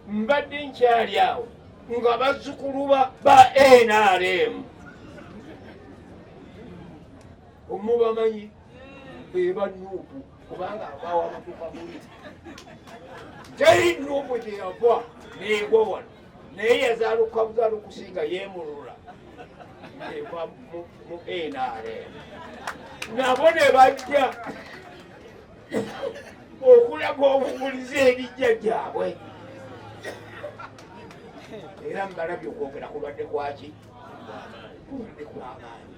mbadde nkyali awo nga bazzukulu ba NRM omubamanyi beba Nuupu kubanga avaawo amatuka muli teri Nuupu gyeyava negwa wano naye yazaaluka buzaala okusinga yeemulula eva mu NRM nabo ne bajja okulaga obubulizi ebijja gyabwe era mbalabye okwogera kulwadde kwaki kulwadde kw'amaanyi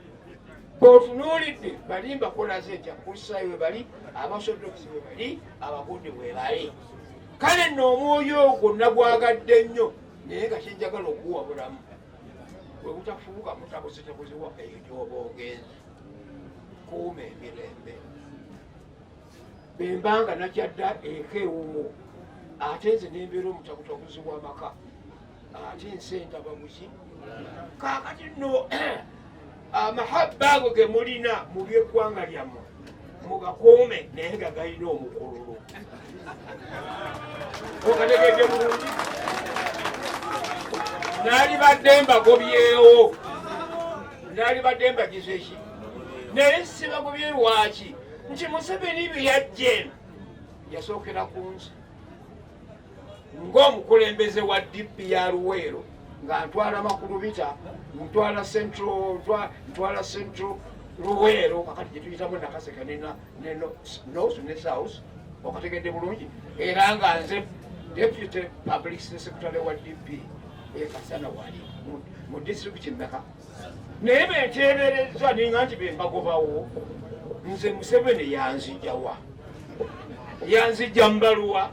bw'otunuulidde bali mbakolaze nti abapolisayi we bali abasoddokisi we bali abakundi we bali kale nno omwoyo ogwo nagwagadde nnyo naye nga kyenjagala okuwa bulamu bwe butafuuka mutabuzitabuzibwa eyo gy'oba ogenzi kuuma emirembe bembanga nakyadda eka ewuwo ate nze nembeera omutabutabuzi w'amaka ate nsentaba muki kaakati nno amahabba ago ge mulina mu byeggwanga lyammwe mugakuume naye nga galina omukululu okategedde bulungi naali badde mbagobyewo naali badde mbagize eki naye sibagobye lwaki nti Museveni bye yajja eno yasookera ku nsi ng'omukulembeze wa DP ya Luweero nga ntwala makulu bita ntwala central Luweero kakati gye tuyitamu Nakaseke ne North ne South okategedde bulungi era nga nze deputy public secretary wa DP ekasana wali mu district mmeka naye benteebereza ninga nti bembagobawo nze Museveni yanzijawa yanzijja mbaluwa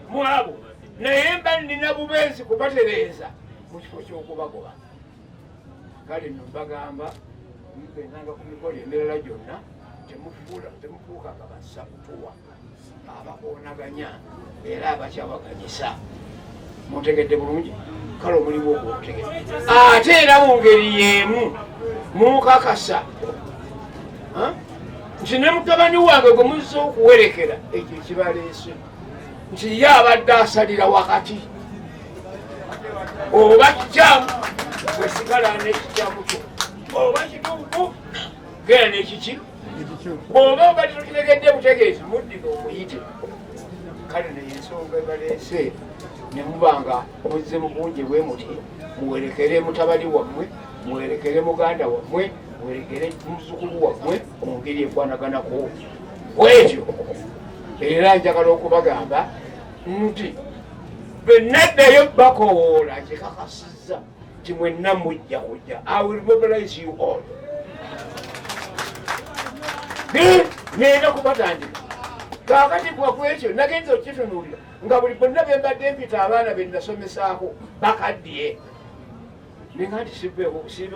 mwabo naye mba nina bubenzi kubatereeza mu kifo ky'okubagoba kale nno mbagamba mpenanga ku mikolo emirala gyonna temufuukanga bassabutuwa abakoonaganya era abakyawaganyisa mutegedde bulungi kale omulimu ogwo otegedde ate era mu ngeri y'emu munkakasa nti ne mutabani wange gwe muzza okuwerekera ekyo ekibaleese nti ye abadde asalira wakati oba kikyamu wesigala n'ekikyamu kyo oba kituufu gera n'ekiki oba obadde tukitegedde butegeezi muddira omuyite kale naye ensonga ebaleese ne mubanga muzze mu bungi bwe muti muwerekere mutabani wammwe muwerekere muganda wammwe muwerekere muzukulu wammwe mu ngeri ekwanaganako bwetyo era njagala okubagamba nti benaddayo bakowoola kikakasizza nti mwenna mujja kujja I will mobilize you all nenda kubatandika kaakati kwakwekyo nagenza okukitunuulira nga buli bonna bembadde mpita abaana be nasomesaako bakaddiye ninga nti sibe ku busi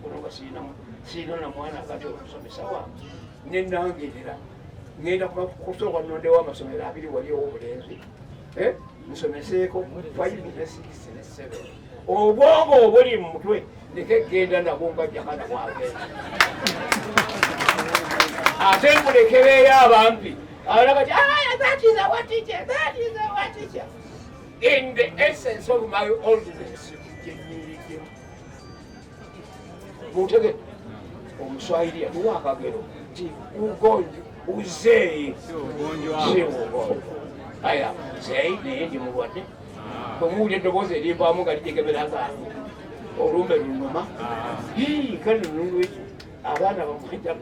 kuno nga siina na mwana akati okusomesa wange nenangerera ngenda kusooka nnondewo amasomero abiri wali ow'obulenzi nsomeseeko 5 ne 6 ne 7 obwongo obuli mu mutwe nekegenda nabwo nga Jakana bwagenda ate mulekereyo abampi alaba ti that is our teacher, that is our teacher. In the essence of my oldness mutege omuswahili amuwa akagero ti ugonjwa uzee si ugonjwa aya zei naye ndi mulwadde bwemuwulya eddoboozi erimbwamu nga lijegeberaga olumbe lunuma kale nolwekyo abaana bamujja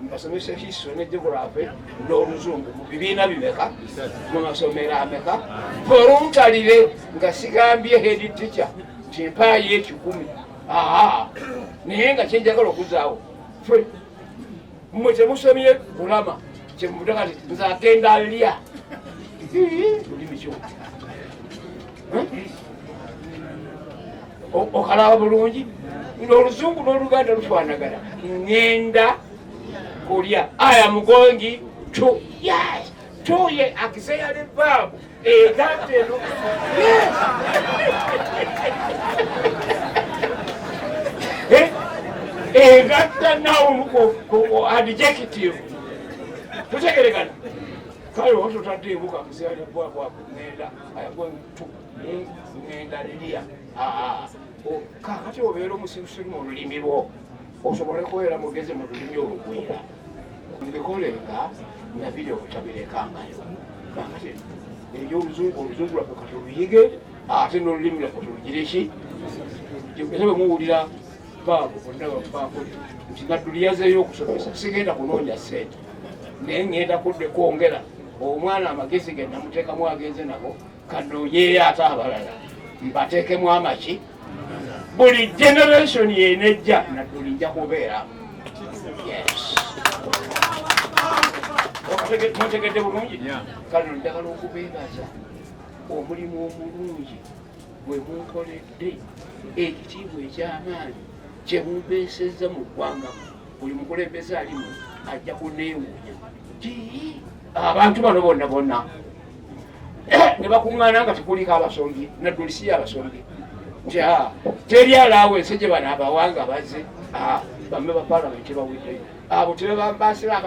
mbasomesa history ne geography n'oluzungu mu bibiina bimeka mu masomero ameka oluntalire nga sigambye head teacher nti mpaayo ekikumi naye nga kyenjagala okuzaawo mmwe temusomye bulama kyemutaka ti nze agenda lya lulimi kyo okalaba bulungi n'oluzungu n'oluganda lufaanagana ngenda kulya I am going to yes to ye auxiliary verb egatte no egatta noun ko adjective tutegerekana kale watotaddeebuka kusialibwabwakugenda ngenda liriya kakati obeera omusirusiru mu lulimi lwo osobole kubeera mugezi mu lulimi olugwira mbikolenga nabiri obutabirekangayo kakati oluzungu lwaffe kati oluyige ate n'olulimi lwaffe tulugireki ate bwemuwulira baabo bonna nti Nadduli yazeeyo okusomesa sigenda kunoonya ssente naye ngenda kwongera omwana amagezi ge namuteekamu agenze nabo kanoonyeeyo ate abalala mbateekemu amaki buli generation yenejja Nadduli nja kubeeramu. Mutegedde bulungi kale njagala okubeebaza omulimu omulungi bwe munkoledde ekitiibwa eky'amaanyi kye mumbeesezza mu ggwanga buli mukulembeze alimu ajja kuneewuunya abantu bano bonna ne bakuŋŋaana nga tekuliko abasombi Nadduli si abasombi nti teri alaawo ensi gye bano abawanga bazze bamme ba palamenti baweddeyo abo tebebambasira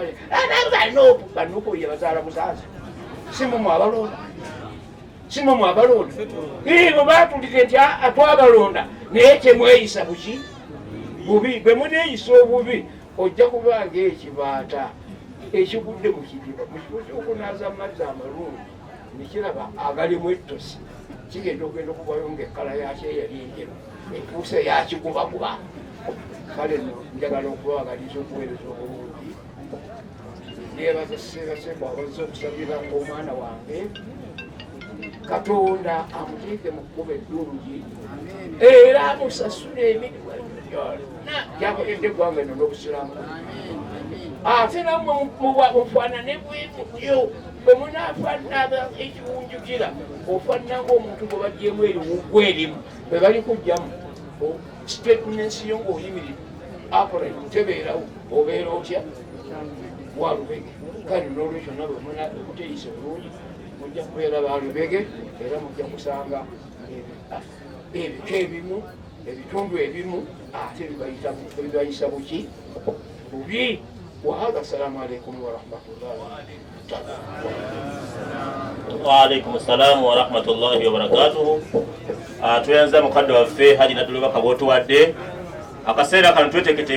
banuupu ye bazaala buzazi simumu abalonda bo batulire nti twabalonda naye kyemweyisa buki bubi bwe muneeyisa obubi ojja kubanga ekibaata ekigudde mu kidiba mu kifo ky'okunaaza amazzi amalungi nekiraba agalimu ettosi kigenda okugenda okuvayo ngaekkala yakyo eyali enjeru efuuse yakigubaguba kale no njagala okubawagaliza okuweereza obulungi neebaza sebasemba abazze okusabira omwana wange Katonda amuteeke mu kkubo eddungi era amusasule emirimu gyonna gyakoledde eggwanga eno n'obusiraamu ate nammwe mufaanane bwebutyo bwe munaafaanana ekiwunjukira ofaanana ng'omuntu gwe bagyemu eriwugwa erimu bwe bali kugjamu statements yo ng'oyimiridde apret tebeerawo obeera otya walubege kale n'olwekyo nabwe muteeyise bulungi mujja kubeera balubege era mujja kusanga ebika ebimu ebitundu ebimu ate bibayisa buki bubi. Wahadha, assalamu alaikum warahmatullahi Waalaikum assalamu warahmatullahi wabarakatuhu. Tuyanza mukadde waffe Hajji Nadduli bakabootuwadde akaseera kano tweteekete